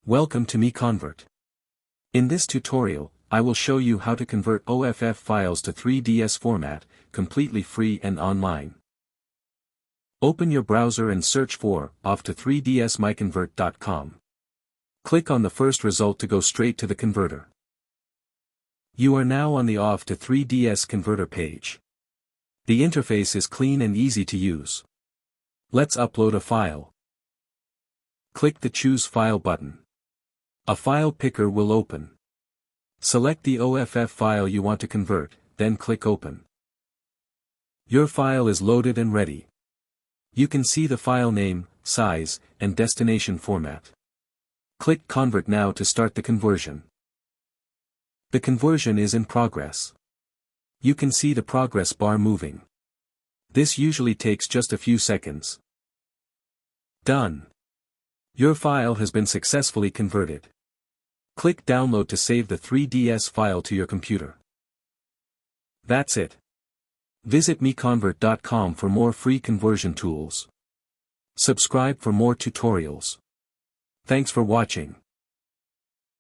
Welcome to MiConvert. In this tutorial, I will show you how to convert OFF files to 3ds format, completely free and online. Open your browser and search for OFF to 3ds MiConvert.com. Click on the first result to go straight to the converter. You are now on the OFF to 3ds converter page. The interface is clean and easy to use. Let's upload a file. Click the Choose File button. A file picker will open. Select the OFF file you want to convert, then click Open. Your file is loaded and ready. You can see the file name, size, and destination format. Click Convert now to start the conversion. The conversion is in progress. You can see the progress bar moving. This usually takes just a few seconds. Done. Your file has been successfully converted. Click Download to save the 3ds file to your computer. That's it. Visit MiConvert.com for more free conversion tools. Subscribe for more tutorials. Thanks for watching.